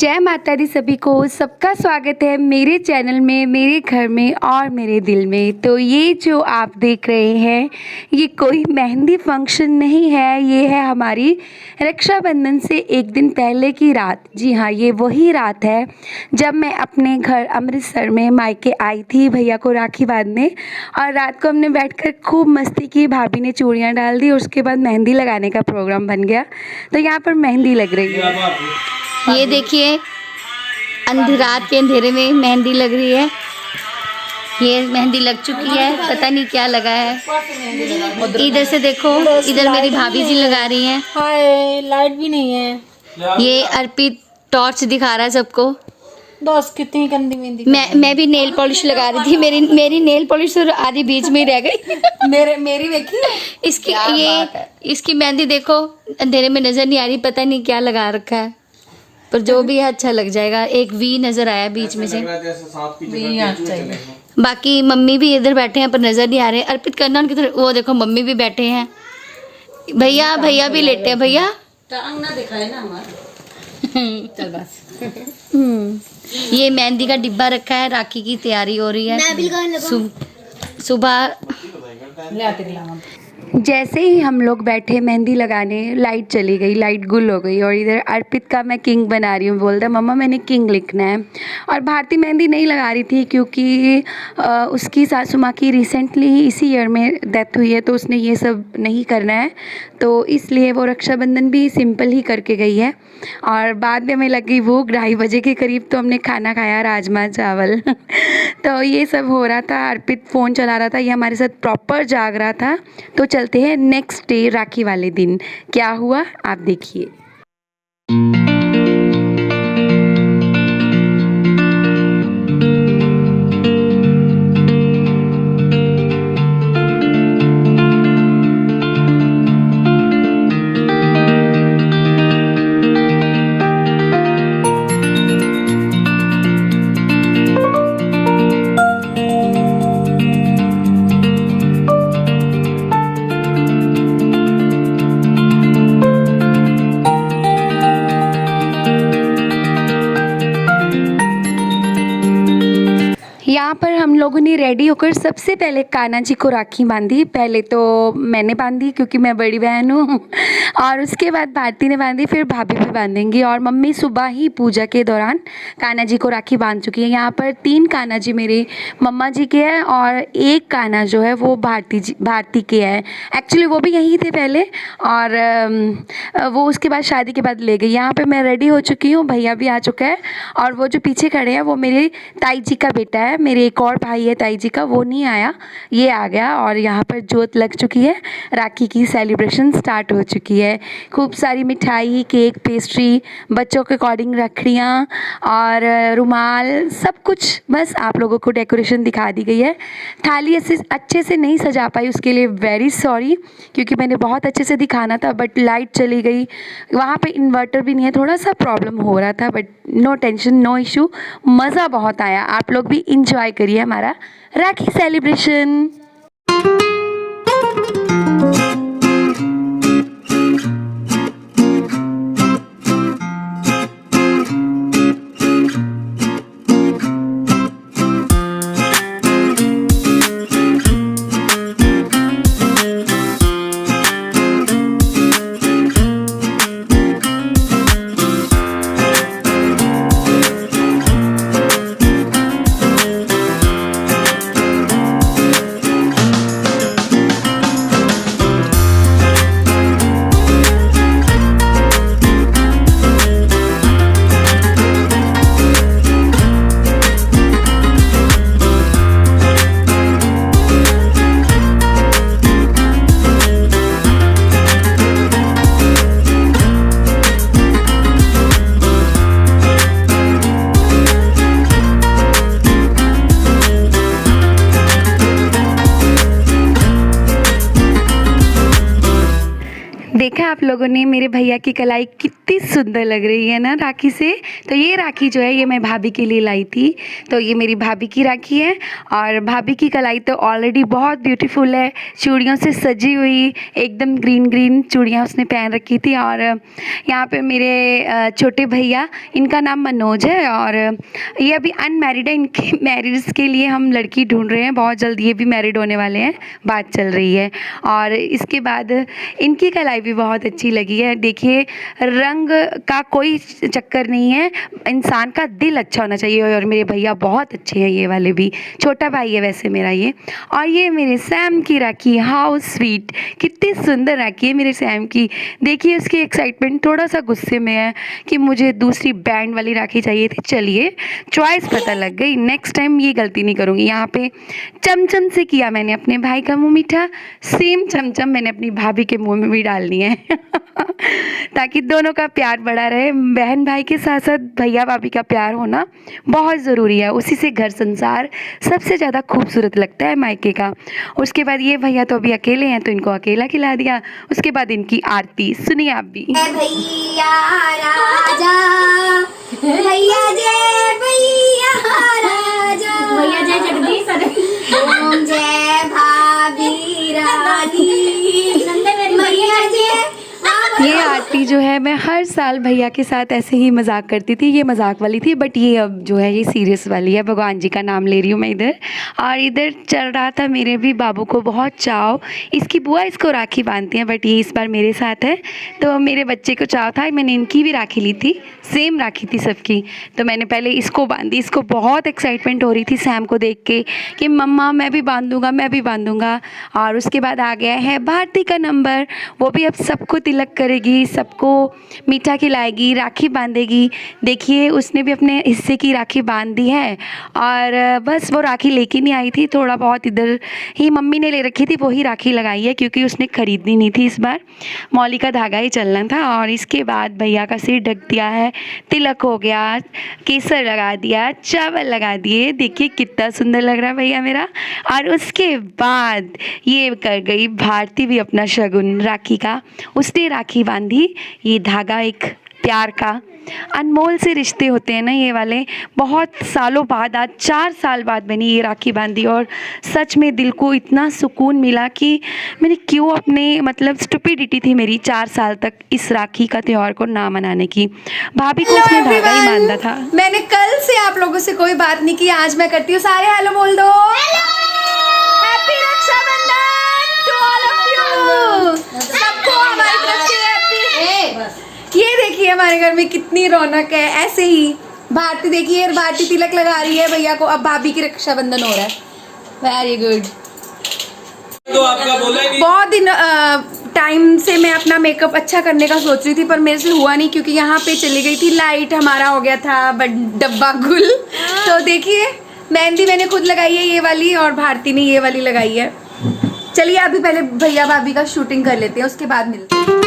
जय माता दी सभी को। सबका स्वागत है मेरे चैनल में, मेरे घर में और मेरे दिल में। तो ये जो आप देख रहे हैं ये कोई मेहंदी फंक्शन नहीं है, ये है हमारी रक्षाबंधन से एक दिन पहले की रात। जी हाँ, ये वही रात है जब मैं अपने घर अमृतसर में मायके आई थी भैया को राखी बांधने। और रात को हमने बैठकर खूब मस्ती की, भाभी ने चूड़ियाँ डाल दी और उसके बाद मेहंदी लगाने का प्रोग्राम बन गया। तो यहाँ पर मेहंदी लग रही है। ये देखिए रात के अंधेरे में मेहंदी लग रही है। ये मेहंदी लग चुकी है, पता नहीं क्या लगा है। इधर से देखो, इधर मेरी भाभी जी लगा रही हैं। हाय, लाइट भी नहीं है। ये अर्पित टॉर्च दिखा रहा है सबको। दोस्त कितनी गंदी मेहंदी। मैं भी नेल पॉलिश लगा रही थी। मेरी नेल पॉलिश तो आधी बीच में ही रह गई। मेरी देखी इसकी मेहंदी देखो, अंधेरे में नजर नहीं आ रही, पता नहीं क्या लगा रखा है, पर जो भी है अच्छा लग जाएगा। एक वी नजर आया बीच में से। बाकी मम्मी भी इधर बैठे हैं पर नजर नहीं आ रहे। अर्पित करना उनकी तरफ, वो देखो मम्मी भी बैठे हैं। भैया भी लेटे हैं। भैया ना दिखाए ना हमारा। चल बस। ये मेहंदी का डिब्बा रखा है, राखी की तैयारी हो रही है। सुबह जैसे ही हम लोग बैठे मेहंदी लगाने, लाइट चली गई, लाइट गुल हो गई। और इधर अर्पित का मैं किंग बना रही हूँ। बोलता मम्मा मैंने किंग लिखना है। और भारती मेहंदी नहीं लगा रही थी क्योंकि उसकी सासू माँ की रिसेंटली ही इसी ईयर में डेथ हुई है, तो उसने ये सब नहीं करना है, तो इसलिए वो रक्षाबंधन भी सिंपल ही करके गई है। और बाद में हमें लगी भूख 2:30 बजे के करीब, तो हमने खाना खाया राजमा चावल। तो ये सब हो रहा था। अर्पित फ़ोन चला रहा था, ये हमारे साथ प्रॉपर जाग रहा था। तो चलते हैं नेक्स्ट डे, राखी वाले दिन क्या हुआ आप देखिए। यहाँ पर हम लोगों ने रेडी होकर सबसे पहले कान्हा जी को राखी बांधी। पहले तो मैंने बांधी क्योंकि मैं बड़ी बहन हूँ, और उसके बाद भारती ने बांधी, फिर भाभी भी बांधेंगी। और मम्मी सुबह ही पूजा के दौरान कान्हा जी को राखी बांध चुकी है। यहाँ पर 3 कान्हा जी मेरे मम्मा जी के हैं और एक कान्हा जो है वो भारती के है। एक्चुअली वो भी यहीं थे पहले, और वो उसके बाद शादी के बाद ले गई। यहाँ पर मैं रेडी हो चुकी हूँ, भैया भी आ चुका है। और वो जो पीछे खड़े हैं वो मेरे ताई जी का बेटा है। मेरे एक और भाई है ताई जी का, वो नहीं आया, ये आ गया। और यहाँ पर जोत लग चुकी है, राखी की सेलिब्रेशन स्टार्ट हो चुकी है। खूब सारी मिठाई, केक, पेस्ट्री, बच्चों के अकॉर्डिंग रखड़ियाँ और रुमाल, सब कुछ। बस आप लोगों को डेकोरेशन दिखा दी गई है। थाली ऐसे अच्छे से नहीं सजा पाई, उसके लिए वेरी सॉरी, क्योंकि मैंने बहुत अच्छे से दिखाना था बट लाइट चली गई। वहाँ पे इन्वर्टर भी नहीं है, थोड़ा सा प्रॉब्लम हो रहा था, but no tension, no issue. मज़ा बहुत आया। आप लोग भी इंजॉय करिए हमारा राखी सेलिब्रेशन। देखा आप लोगों ने मेरे भैया की कलाई कितनी सुंदर लग रही है ना राखी से। तो ये राखी जो है ये मैं भाभी के लिए लाई थी। तो ये मेरी भाभी की राखी है और भाभी की कलाई तो ऑलरेडी बहुत ब्यूटीफुल है, चूड़ियों से सजी हुई, एकदम ग्रीन ग्रीन चूड़ियाँ उसने पहन रखी थी। और यहाँ पे मेरे छोटे भैया, इनका नाम मनोज है और ये अभी अनमैरिड है। इनके मैरिज के लिए हम लड़की ढूंढ रहे हैं, बहुत जल्द ये भी मैरिड होने वाले हैं, बात चल रही है। और इसके बाद इनकी कलाई भी बहुत अच्छी लगी है। देखिए रंग का कोई चक्कर नहीं है, इंसान का दिल अच्छा होना चाहिए। और मेरे भैया बहुत अच्छे हैं, ये वाले भी, छोटा भाई है वैसे मेरा ये। और ये मेरे सैम की राखी, हाउ स्वीट, कितनी सुंदर राखी है मेरे सैम की। देखिए उसकी एक्साइटमेंट, थोड़ा सा गुस्से में है कि मुझे दूसरी बैंड वाली राखी चाहिए थी। चलिए चॉइस पता लग गई, नेक्स्ट टाइम ये गलती नहीं करूँगी। यहाँ पे चमचम से किया मैंने अपने भाई का मुँह मीठा, सेम चमचम मैंने अपनी भाभी के मुँह में भी डालनी है ताकि दोनों का प्यार बढ़ा रहे। बहन भाई के साथ साथ भैया भाभी का प्यार होना बहुत ज़रूरी है, उसी से घर संसार सबसे ज़्यादा खूबसूरत लगता है मायके का। उसके बाद ये भैया तो अभी अकेले हैं तो इनको अकेला खिला दिया। उसके बाद इनकी आरती सुनिए आप भी। भैया राजा, भैया जय, भैया राजा, भैया जय जगदीश, ओम जय भाभी रानी, भैया जय। ये आरती जो है मैं हर साल भैया के साथ ऐसे ही मजाक करती थी, ये मजाक वाली थी, बट ये अब जो है ये सीरियस वाली है। भगवान जी का नाम ले रही हूँ मैं इधर। और इधर चल रहा था मेरे भी बाबू को बहुत चाव, इसकी बुआ इसको राखी बांधती हैं बट ये इस बार मेरे साथ है। तो मेरे बच्चे को चाव था, मैंने इनकी भी राखी ली थी, सेम राखी थी सबकी। तो मैंने पहले इसको बांधी, इसको बहुत एक्साइटमेंट हो रही थी सैम को देख के कि मम्मा मैं भी बांधूंगा, मैं भी बांधूंगा। और उसके बाद आ गया है भारती का नंबर, वो भी अब सबको तिलक करेगी, सबको मीठा खिलाएगी, राखी बांधेगी। देखिए उसने भी अपने हिस्से की राखी बांध दी है। और बस वो राखी लेके नहीं आई थी, थोड़ा बहुत इधर ही मम्मी ने ले रखी थी, वही राखी लगाई है क्योंकि उसने खरीदनी नहीं थी इस बार, मौली का धागा ही चलना था। और इसके बाद भैया का सिर ढक दिया है, तिलक हो गया, केसर लगा दिया, चावल लगा दिए। देखिए कितना सुंदर लग रहा है भैया मेरा। और उसके बाद ये कर गई भारती भी अपना शगुन राखी का, उसने राखी बांधी। ये धागा एक प्यार का अनमोल से रिश्ते होते हैं ना ये वाले, बहुत सालों बाद, आज 4 साल बाद मैंने ये राखी बांधी और सच में दिल को इतना सुकून मिला कि मैंने क्यों अपने, मतलब स्टुपिडिटी थी मेरी 4 साल तक इस राखी का त्यौहार को ना मनाने की। भाभी को उसने धागा ही बांधा था। मैंने कल से आप लोगों से कोई बात नहीं की, आज मैं करती हूँ। सारे हेलो बोल दो। Happy Rakshabandhan to all of you, सबको हमारी तरफ से हैप्पी। ये देखिए हमारे घर में कितनी रौनक है। ऐसे ही भारती, देखिए भारती तिलक लगा रही है भैया को, अब भाभी की रक्षाबंधन हो रहा है। Very good. तो आपका बोला ही नहीं। बहुत दिन टाइम से मैं अपना मेकअप अच्छा करने का सोच रही थी पर मेरे से हुआ नहीं क्योंकि यहाँ पे चली गई थी लाइट, हमारा हो गया था डब्बा गुल। तो देखिए मेहंदी मैंने खुद लगाई है ये वाली और भारती ने ये वाली लगाई है। चलिए अभी पहले भैया भाभी का शूटिंग कर लेते हैं, उसके बाद मिलते हैं।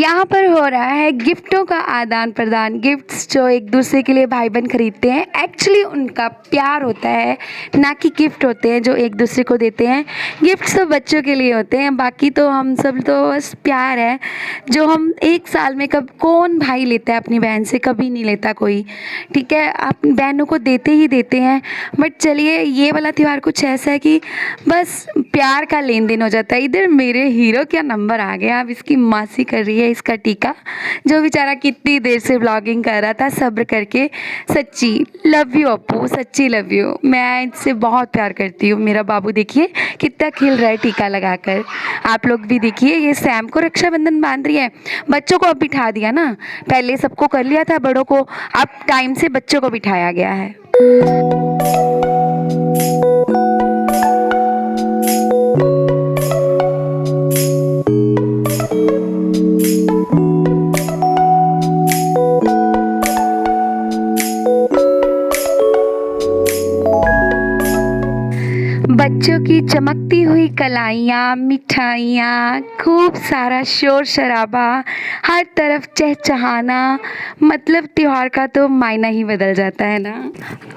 यहाँ पर हो रहा है गिफ्टों का आदान प्रदान। गिफ्ट्स जो एक दूसरे के लिए भाई बहन खरीदते हैं, एक्चुअली उनका प्यार होता है, ना कि गिफ्ट होते हैं जो एक दूसरे को देते हैं। गिफ्ट्स तो बच्चों के लिए होते हैं, बाकी तो हम सब तो बस प्यार है जो हम एक साल में कब कौन भाई लेता है अपनी बहन से, कभी नहीं लेता कोई, ठीक है। आप बहनों को देते ही देते हैं। बट चलिए, ये वाला त्यौहार कुछ ऐसा है कि बस प्यार का लेन देन हो जाता है। इधर मेरे हीरो क्या नंबर आ गया। अब इसकी मासी कर रही है इसका टीका, जो बेचारा कितनी देर से ब्लॉगिंग कर रहा था सब्र करके। सच्ची लव यू अप्पू, सच्ची लव यू। मैं इससे बहुत प्यार करती हूँ। मेरा बाबू देखिए कितना खिल रहा है टीका लगाकर। आप लोग भी देखिए, ये सैम को रक्षाबंधन बांध रही है। बच्चों को अब बिठा दिया ना, पहले सबको कर लिया था बड़ों को, अब टाइम से बच्चों को बिठाया गया है। बच्चों की चमकती हुई कलाइयाँ, मिठाइयाँ, खूब सारा शोर शराबा, हर तरफ चहचहाना, मतलब त्यौहार का तो मायना ही बदल जाता है ना।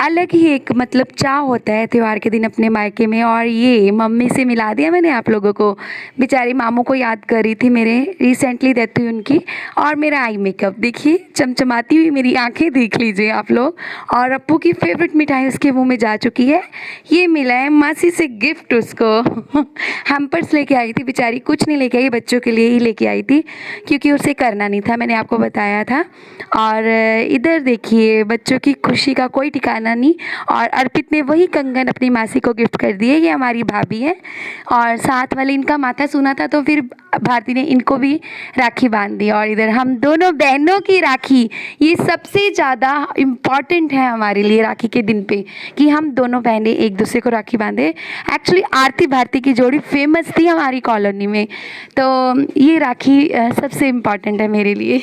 अलग ही एक मतलब चाव होता है त्यौहार के दिन अपने मायके में। और ये मम्मी से मिला दिया मैंने आप लोगों को। बेचारी मामू को याद कर रही थी, मेरे रिसेंटली डेथ हुई उनकी। और मेरा आई मेकअप देखिए, चमचमाती हुई मेरी आंखें देख लीजिए आप लोग। और अप्पू की फेवरेट मिठाई उसके मुंह में जा चुकी है। ये मिला है मासी से गिफ्ट उसको। हैम्पर्स लेके आई थी बेचारी, कुछ नहीं लेके आई, बच्चों के लिए ही लेके आई थी क्योंकि उसे करना नहीं था, मैंने आपको बताया था। और इधर देखिए बच्चों की खुशी का कोई ठिकाना नहीं। और अर्पित ने वही कंगन अपनी मासी को गिफ्ट कर दिए। ये हमारी भाभी है और साथ वाले इनका माथा सूना था, तो फिर भारती ने इनको भी राखी बांध दी। और इधर हम दोनों बहनों की राखी, ये सबसे ज़्यादा इम्पॉर्टेंट है हमारे लिए राखी के दिन पे, कि हम दोनों बहनें एक दूसरे को राखी बांधे। एक्चुअली आरती भारती की जोड़ी फेमस थी हमारी कॉलोनी में, तो ये राखी सबसे इम्पॉर्टेंट है मेरे लिए।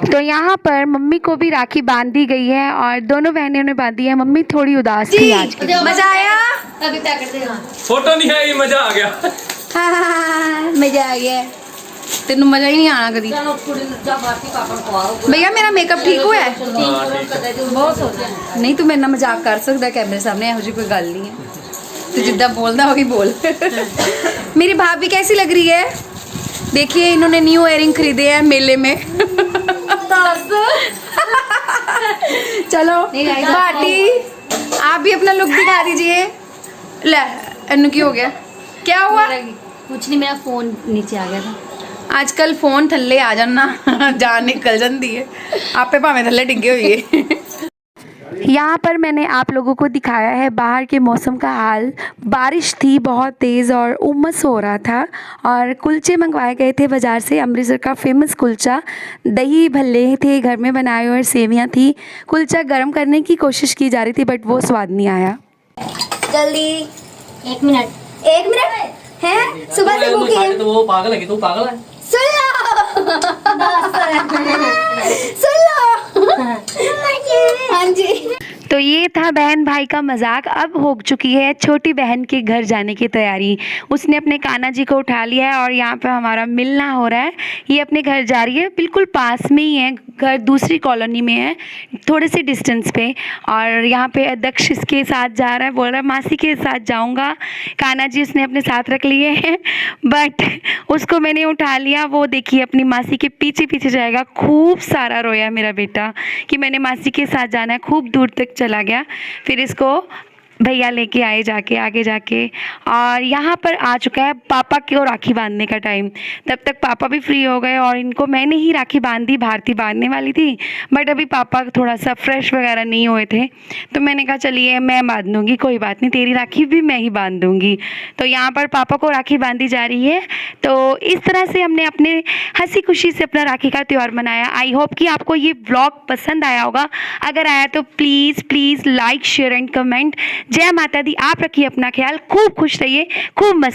तो यहाँ पर मम्मी को भी राखी बांध दी गई है और दोनों बहनों ने बांधी है। मम्मी थोड़ी उदास थी आज के दिन। मजा आया? अभी क्या करते हैं? फोटो नहीं आई, मजा आ गया। हाँ, मजा आ गया। तेनू मजा ही नहीं आना कभी। भैया मेरा मेकअप ठीक हुआ है? बहुत हो गया। नहीं, तू मेरे ना मजाक कर सकता कैमरे सामने, ਇਹੋ ਜਿਹੀ कोई गल नहीं है। तू जिद्दां बोलदा वही बोल। मेरी भाभी कैसी लग रही है? देखिए इन्होंने न्यू इयरिंग खरीदे हैं मेले में। चलो भाटी, आप भी अपना लुक दिखा दीजिए। ले इन्नू की हो गया? क्या हुआ? कुछ नहीं, मेरा फोन नीचे आ गया था। आजकल फोन थल्ले आ जाना, जान निकल जाती है। आपे भावे थल्ले डिगे हुए। यहाँ पर मैंने आप लोगों को दिखाया है बाहर के मौसम का हाल। बारिश थी बहुत तेज़ और उमस हो रहा था। और कुलचे मंगवाए गए थे बाज़ार से, अमृतसर का फेमस कुलचा। दही भल्ले थे घर में बनाए और सेवियाँ थी। कुलचा गर्म करने की कोशिश की जा रही थी बट वो स्वाद नहीं आया। जल्दी 1 मिनट। 1 मिनट है, सुबह से भूखी है। तो वो पागल है कि तू पागल है? सुन लो सुन लो। हाँ जी। तो ये था बहन भाई का मजाक। अब हो चुकी है छोटी बहन के घर जाने की तैयारी। उसने अपने कान्हा जी को उठा लिया है और यहाँ पे हमारा मिलना हो रहा है। ये अपने घर जा रही है, बिल्कुल पास में ही है घर, दूसरी कॉलोनी में है, थोड़े से डिस्टेंस पे। और यहाँ पे अध्यक्ष इसके साथ जा रहा है, बोल रहा है मासी के साथ जाऊँगा। कान्हा जी उसने अपने साथ रख लिए हैं बट उसको मैंने उठा लिया। वो देखिए अपनी मासी के पीछे पीछे जाएगा। खूब सारा रोया मेरा बेटा कि मैंने मासी के साथ जाना है, खूब दूर तक चला गया। फिर इसको भैया लेके आए जाके आगे जाके, और यहाँ पर आ चुका है पापा को राखी बांधने का टाइम। तब तक पापा भी फ्री हो गए और इनको मैंने ही राखी बांधी, भारती बांधने वाली थी बट अभी पापा थोड़ा सा फ्रेश वगैरह नहीं हुए थे, तो मैंने कहा चलिए मैं बांध दूँगी, कोई बात नहीं, तेरी राखी भी मैं ही बांध दूँगी। तो यहाँ पर पापा को राखी बांधी जा रही है। तो इस तरह से हमने अपने हंसी खुशी से अपना राखी का त्यौहार मनाया। आई होप कि आपको ये व्लॉग पसंद आया होगा। अगर आया तो please like share and comment. जय माता दी। आप रखिए अपना ख्याल, खूब खुश रहिए, खूब मस्त